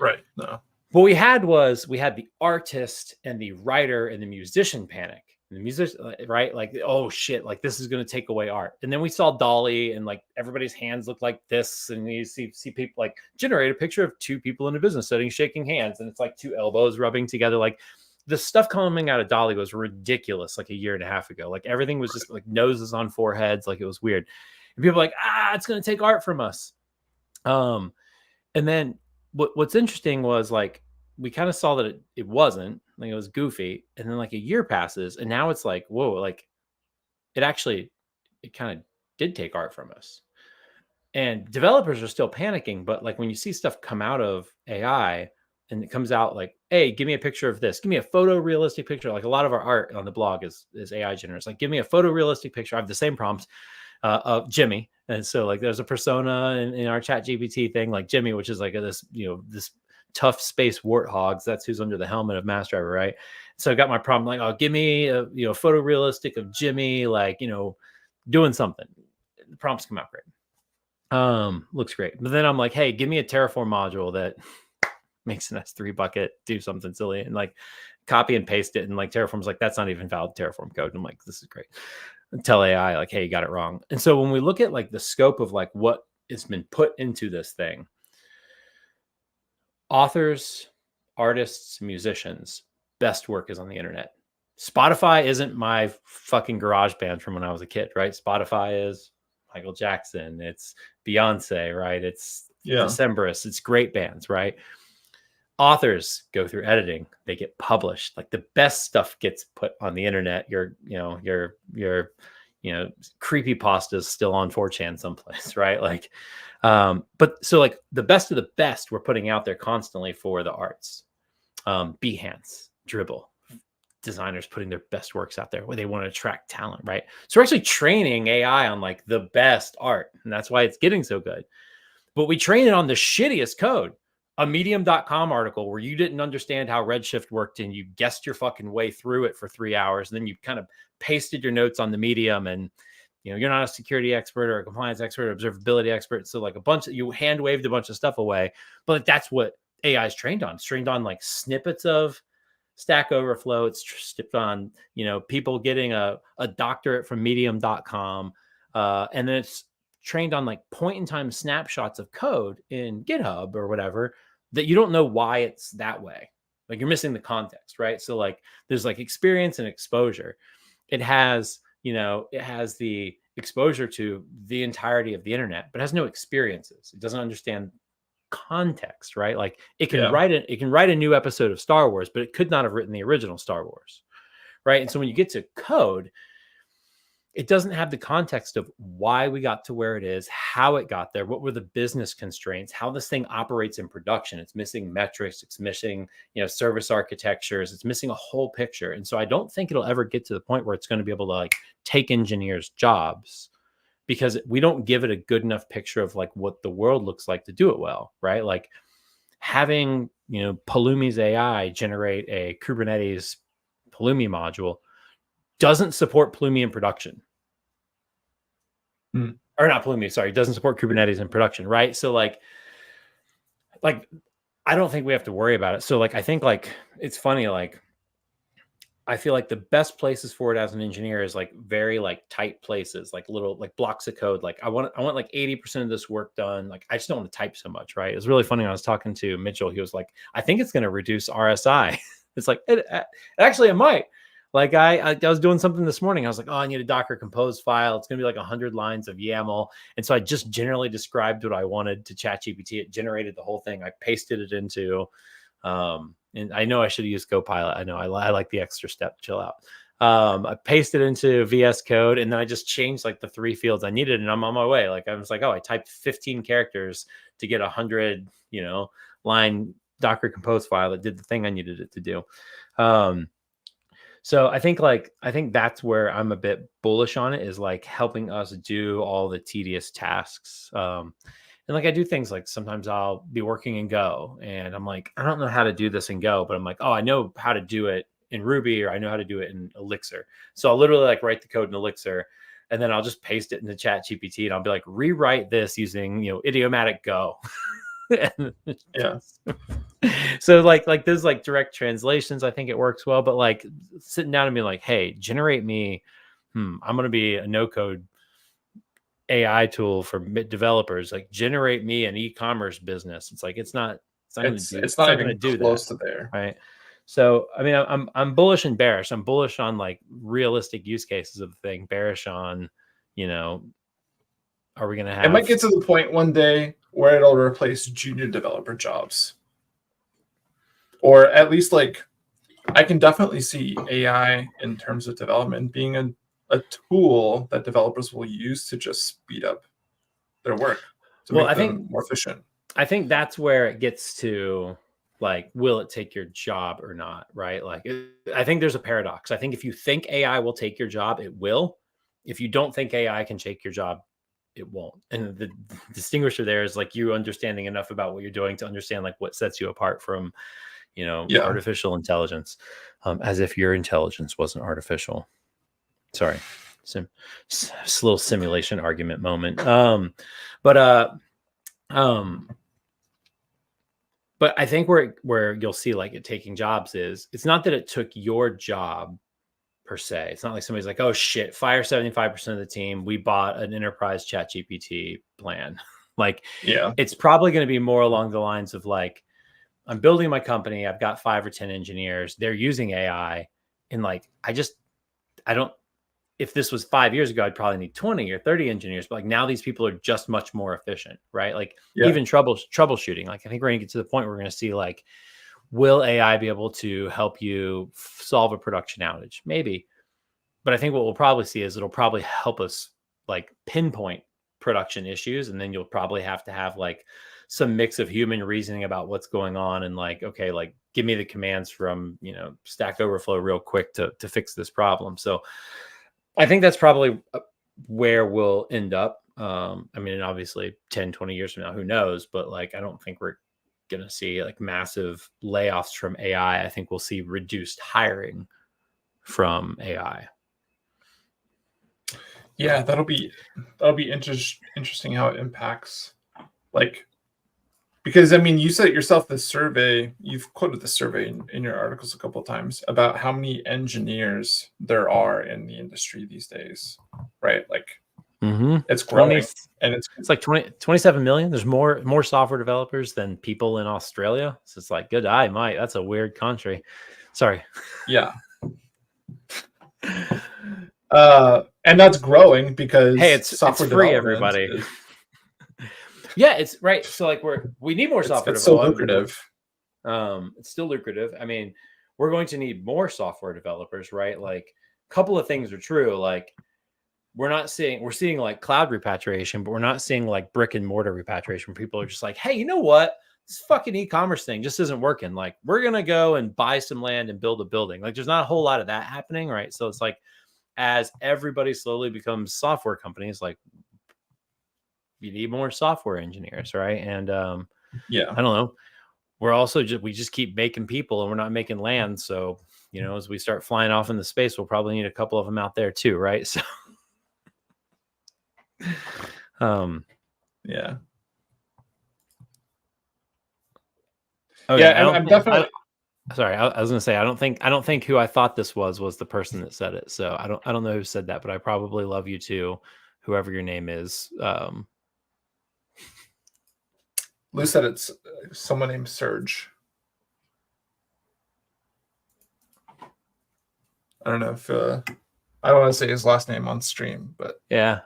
Right. No. What we had the artist and the writer and the musician panic. And the musician, right? Like, oh shit, like this is going to take away art. And then we saw Dolly and like everybody's hands look like this. And you see people like generate a picture of 2 people in a business setting shaking hands. And it's like 2 elbows rubbing together. Like the stuff coming out of Dolly was ridiculous like a year and a half ago. Like everything was just like noses on foreheads. Like it was weird. And people were like, it's going to take art from us. And then what's interesting was like, we kind of saw that it wasn't, like it was goofy. And then like a year passes and now it's like, whoa, like it kind of did take art from us. And developers are still panicking. But like when you see stuff come out of AI and it comes out like, hey, give me a picture of this. Give me a photorealistic picture. Like a lot of our art on the blog is AI generated. Like, give me a photorealistic picture. I have the same prompts of Jimmy. And so like there's a persona in our ChatGPT thing, like Jimmy, which is like this tough space warthogs. That's who's under the helmet of Massdriver, right? So I got my prompt like, oh, give me a photorealistic of Jimmy, like doing something. The prompts come out great. Looks great. But then I'm like, hey, give me a Terraform module that makes an S3 bucket do something silly, and like copy and paste it. And like Terraform's like, that's not even valid Terraform code. And I'm like, this is great. And tell AI like, hey, you got it wrong. And so when we look at like the scope of like what has been put into this thing, authors, artists, musicians, best work is on the internet. Spotify isn't my fucking garage band from when I was a kid, right? Spotify is Michael Jackson. It's Beyonce, right? It's Decemberists. It's great bands, right? Authors go through editing. They get published. Like the best stuff gets put on the internet. Your creepypasta is still on 4chan someplace, right? Like, but so like the best of the best we're putting out there constantly for the arts. Behance, Dribble, designers putting their best works out there where they want to attract talent, right? So we're actually training AI on like the best art, and that's why it's getting so good. but we train it on the shittiest code. A medium.com article where you didn't understand how Redshift worked and you guessed your fucking way through it for 3 hours. And then you kind of pasted your notes on the medium, and you're not a security expert or a compliance expert or observability expert. So like you hand waved a bunch of stuff away, but like, that's what AI is trained on. It's trained on like snippets of Stack Overflow. It's stripped on, people getting a doctorate from medium.com. And then it's trained on like point in time snapshots of code in GitHub or whatever that you don't know why it's that way. Like, you're missing the context, right? So like, there's like experience and exposure. It has the exposure to the entirety of the internet, but has no experiences. It doesn't understand context, right? Like, it can write a new episode of Star Wars, but it could not have written the original Star Wars, right? And so when you get to code, it doesn't have the context of why we got to where it is, how it got there, what were the business constraints, how this thing operates in production. It's missing metrics, it's missing, service architectures, it's missing a whole picture. And so I don't think it'll ever get to the point where it's going to be able to like take engineers' jobs, because we don't give it a good enough picture of like what the world looks like to do it well, right? Like, having, Pulumi's AI generate a Kubernetes Pulumi module doesn't support Pulumi in production. Or not Pulumi, sorry, doesn't support Kubernetes in production, right? So like I don't think we have to worry about it. So like, I think like, it's funny, like, I feel like the best places for it as an engineer is like very like tight places, like little like blocks of code. Like, I want like 80% of this work done. Like, I just don't want to type so much, right? It was really funny when I was talking to Mitchell. He was like, I think it's going to reduce RSI. It's like, actually it might. Like, I was doing something this morning. I was like, oh, I need a Docker compose file. It's going to be like 100 lines of YAML. And so I just generally described what I wanted to ChatGPT. It generated the whole thing. I pasted it into, and I know I should have used Copilot. I know I like the extra step, chill out. I pasted into VS Code, and then I just changed like the 3 fields I needed, and I'm on my way. Like, I was like, oh, I typed 15 characters to get 100, line Docker compose file that did the thing I needed it to do. So I think that's where I'm a bit bullish on it, is like helping us do all the tedious tasks. And like, I do things like sometimes I'll be working in Go and I'm like, I don't know how to do this in Go, but I'm like, oh, I know how to do it in Ruby, or I know how to do it in Elixir. So I'll literally like write the code in Elixir, and then I'll just paste it into ChatGPT, and I'll be like, rewrite this using, idiomatic Go. Yeah. So like those like direct translations, I think it works well, but like sitting down and being like, hey, generate me, I'm going to be a no code AI tool for developers, like generate me an e-commerce business. It's like, it's not going to do close that, to there. right? So, I mean, I'm bullish and bearish. I'm bullish on like realistic use cases of the thing, bearish on, are we going to have... It might get to the point one day where it'll replace junior developer jobs. Or at least, like, I can definitely see AI in terms of development being a tool that developers will use to just speed up their work, to make them more efficient. I think that's where it gets to, like, will it take your job or not, right? Like, I think there's a paradox. I think if you think AI will take your job, it will. If you don't think AI can take your job, it won't. And the distinguisher there is like you understanding enough about what you're doing to understand like what sets you apart from, artificial intelligence, as if your intelligence wasn't artificial. Sorry. Little simulation argument moment. But I think where you'll see like it taking jobs is, it's not that it took your job per se. It's not like somebody's like, oh shit, fire 75% of the team. We bought an enterprise ChatGPT plan. Like, yeah, it's probably going to be more along the lines of like, I'm building my company. I've got 5 or 10 engineers. They're using AI. And like, I don't, if this was 5 years ago, I'd probably need 20 or 30 engineers. But like now these people are just much more efficient, right? Like even troubleshooting. Like, I think we're going to get to the point where we're going to see like, will AI be able to help you solve a production outage? Maybe. But I think what we'll probably see is it'll probably help us like pinpoint production issues. And then you'll probably have to have like some mix of human reasoning about what's going on. And like, okay, like give me the commands from, Stack Overflow real quick to fix this problem. So I think that's probably where we'll end up. I mean, obviously 10, 20 years from now, who knows? But like, I don't think we're going to see like massive layoffs from AI. I think we'll see reduced hiring from AI. Yeah, that'll be interesting how it impacts, like, because I mean, you said it yourself, the survey, you've quoted the survey in your articles a couple of times about how many engineers there are in the industry these days, right? Like, it's 20, growing, and it's like 27 million. There's more software developers than people in Australia. So it's like, good eye, Mike. That's a weird country. Sorry. yeah. And that's growing because Hey, it's free, development everybody. is, Yeah, it's right. So like we need more software it's so developers. lucrative. It's still lucrative. I mean, we're going to need more software developers, right? Like a couple of things are true. Like we're seeing like cloud repatriation, but we're not seeing like brick and mortar repatriation. People are just like, hey, you know what? This fucking e-commerce thing just isn't working. Like we're gonna go and buy some land and build a building. Like there's not a whole lot of that happening, right? So it's like as everybody slowly becomes software companies, like you need more software engineers, right? And Yeah. I don't know. We just keep making people and we're not making land. So, you know, as we start flying off into space, we'll probably need a couple of them out there too, right? So Yeah. okay, Yeah, I'm definitely. Sorry, I was gonna say I don't think who I thought this was the person that said it. So I don't know who said that, but I probably love you too, whoever your name is. Lou said it's someone named Serge. I don't know if I don't want to say his last name on stream, but yeah,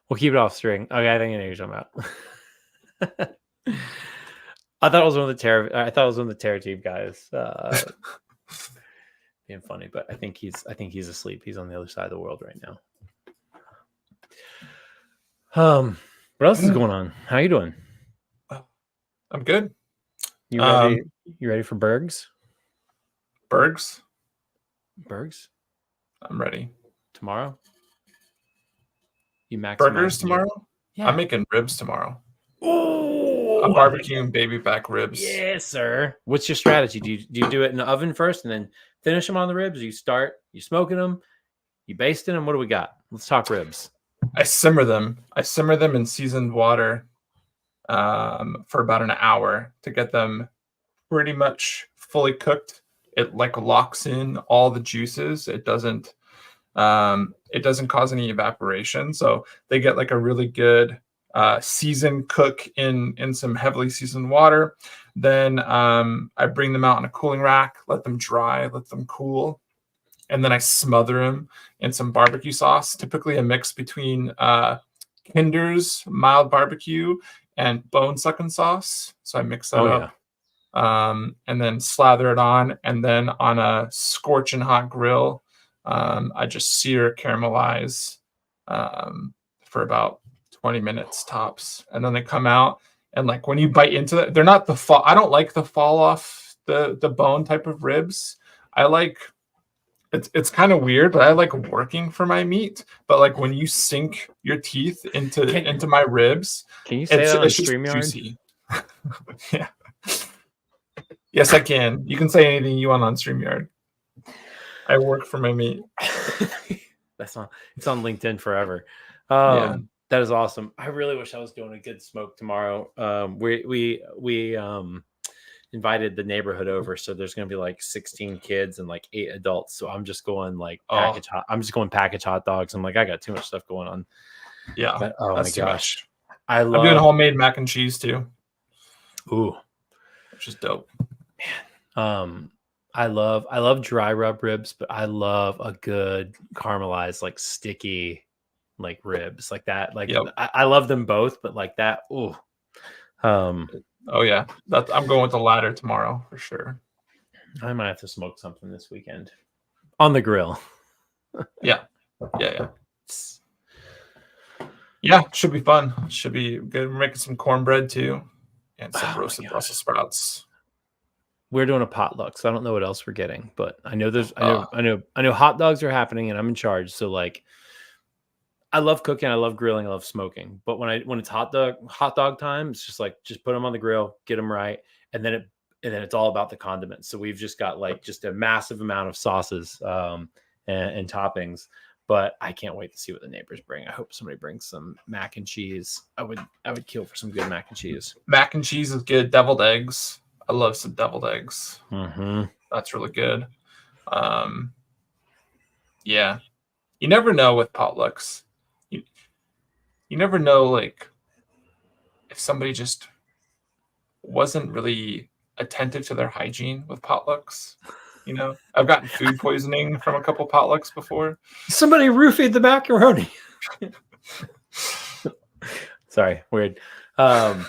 we'll keep it off string. Okay, I think I know who you're talking about. I thought it was one of the Terror Team guys. Being funny, but I think he's asleep. He's on the other side of the world right now. What else is going on? How you doing? I'm good. You ready? You ready for Bergs? Bergs? Bergs? I'm ready. Tomorrow? You max burgers tomorrow? Yeah. I'm making ribs tomorrow. Oh, I'm barbecuing baby back ribs. Yes, sir. What's your strategy? Do you do it in the oven first and then finish them on the ribs? You smoking them, you basting them. What do we got? Let's talk ribs. I simmer them in seasoned water for about an hour to get them pretty much fully cooked. It like locks in all the juices. It doesn't cause any evaporation, so they get like a really good seasoned cook in some heavily seasoned water. Then I bring them out in a cooling rack, let them dry, let them cool, and then I smother them in some barbecue sauce, typically a mix between Kinder's mild barbecue and bone sucking sauce. So I mix that up. And then slather it on, and then on a scorching hot grill, I just sear caramelize for about 20 minutes tops, and then they come out, and like when you bite into it, they're not the fall. I don't like the fall off the bone type of ribs. I like it's kind of weird, but I like working for my meat. But like when you sink your teeth into my ribs, can you say that on StreamYard? Juicy. Yeah. Yes, I can. You can say anything you want on StreamYard. I work for my meat. It's on LinkedIn forever. Yeah. That is awesome. I really wish I was doing a good smoke tomorrow. We invited the neighborhood over, so there's going to be like 16 kids and like 8 adults. So I'm just going like package hot dogs. I'm like, I got too much stuff going on. Yeah. But, oh my gosh. I'm doing homemade mac and cheese too. Ooh, which is dope. Man. I love dry rub ribs, but I love a good caramelized, like sticky, like ribs like that. Like yep. I love them both, but like that. Ooh. Oh yeah, I'm going with the latter tomorrow for sure. I might have to smoke something this weekend on the grill. Yeah. Should be fun. Should be good. We're making some cornbread too, and some roasted Brussels sprouts. We're doing a potluck, so I don't know what else we're getting, but I know I know hot dogs are happening, and I'm in charge. So like, I love cooking, I love grilling, I love smoking. But when it's hot dog time, it's just like just put them on the grill, get them right, and then it's all about the condiments. So we've just got like just a massive amount of sauces and toppings. But I can't wait to see what the neighbors bring. I hope somebody brings some mac and cheese. I would kill for some good mac and cheese. Mac and cheese is good. Deviled eggs. I love some deviled eggs. Mm-hmm. That's really good. Yeah. You never know with potlucks. You never know, like, if somebody just wasn't really attentive to their hygiene with potlucks. You know, I've gotten food poisoning from a couple potlucks before. Somebody roofied the macaroni. Sorry, weird. Yeah,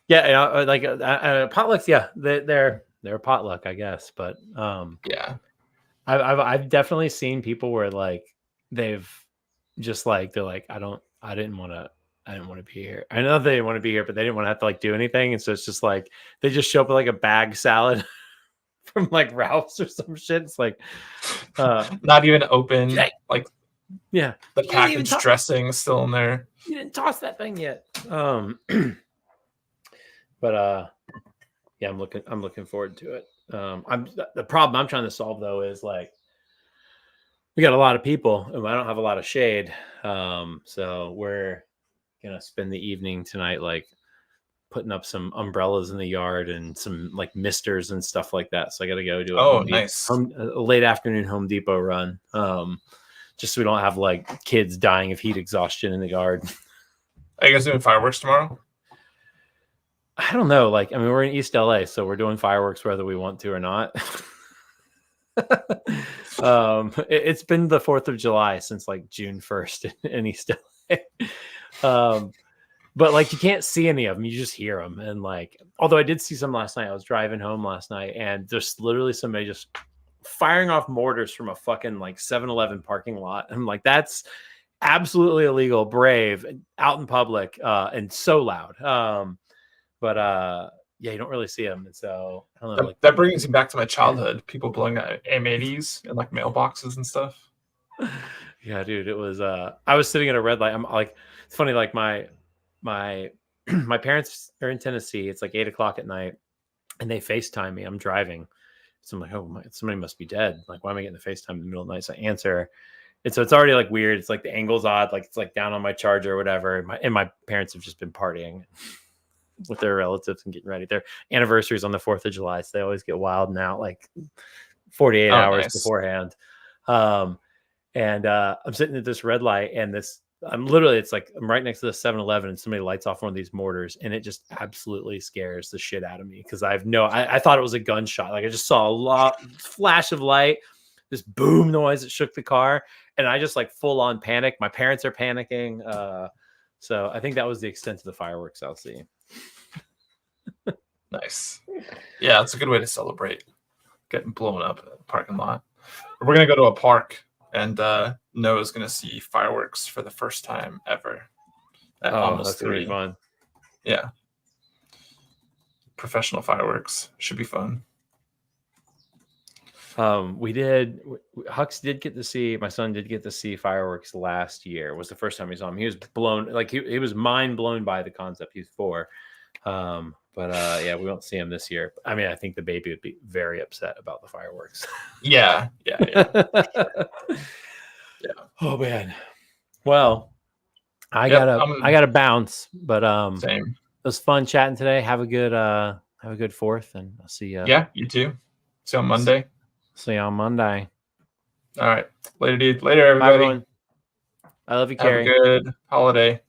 like potlucks. Yeah, they're a potluck, I guess. But yeah, I've definitely seen people where like they've just like they're like I didn't want to be here. I know they didn't want to be here, but they didn't want to have to like do anything, and so it's just like they just show up with like a bag salad from like Ralph's or some shit. It's like not even open. Yeah. Like, yeah, the packaged dressing is still in there. You didn't toss that thing yet. But yeah, I'm looking forward to it. The problem I'm trying to solve though is like we got a lot of people and I don't have a lot of shade. So we're gonna spend the evening tonight like putting up some umbrellas in the yard and some like misters and stuff like that. So I got to go do a late afternoon Home Depot run. Just so we don't have like kids dying of heat exhaustion in the yard. Are you guys doing fireworks tomorrow? I don't know. Like, I mean, we're in East LA, so we're doing fireworks whether we want to or not. It's been the 4th of July since like June 1st in East LA. But like you can't see any of them, you just hear them. And like, although I did see some last night, I was driving home last night and there's literally somebody just firing off mortars from a fucking like 7-Eleven parking lot. I'm like, that's absolutely illegal, brave, out in public, and so loud. But yeah, you don't really see them. And so I don't know, that brings me back to my childhood. People blowing out M80s in like mailboxes and stuff. Yeah, dude, it was I was sitting at a red light. I'm like, it's funny, like my parents are in Tennessee. It's like 8:00 at night and they FaceTime me. I'm driving. So I'm like, oh, somebody must be dead. Like, why am I getting the FaceTime in the middle of the night? So I answer. And so it's already like weird. It's like the angle's odd. Like it's like down on my charger or whatever. And my parents have just been partying with their relatives and getting ready. Their anniversaries on the 4th of July. So they always get wild and out like 48 hours beforehand. And I'm sitting at this red light and I'm right next to the 7-Eleven and somebody lights off one of these mortars and it just absolutely scares the shit out of me. Cause I thought it was a gunshot. Like I just saw a flash of light, this boom noise that shook the car. And I just like full on panic. My parents are panicking. So I think that was the extent of the fireworks I'll see. Nice. Yeah. It's a good way to celebrate getting blown up at the parking lot. We're going to go to a park. And Noah's going to see fireworks for the first time ever. That's going to be fun. Yeah. Professional fireworks. Should be fun. Hux did get to see, my son did get to see fireworks last year. It was the first time he saw him. He was blown, like he was mind blown by the concept. He's 4. But yeah, we won't see him this year. I mean, I think the baby would be very upset about the fireworks. Yeah. Sure. Yeah. Oh man. Well, I gotta bounce, but same. It was fun chatting today. Have a good 4th, and I'll see you. Yeah, you too. See you on Monday. See you on Monday. All right. Later, dude. Later, everybody. Bye, everyone. I love you, Carrie. Have a good holiday.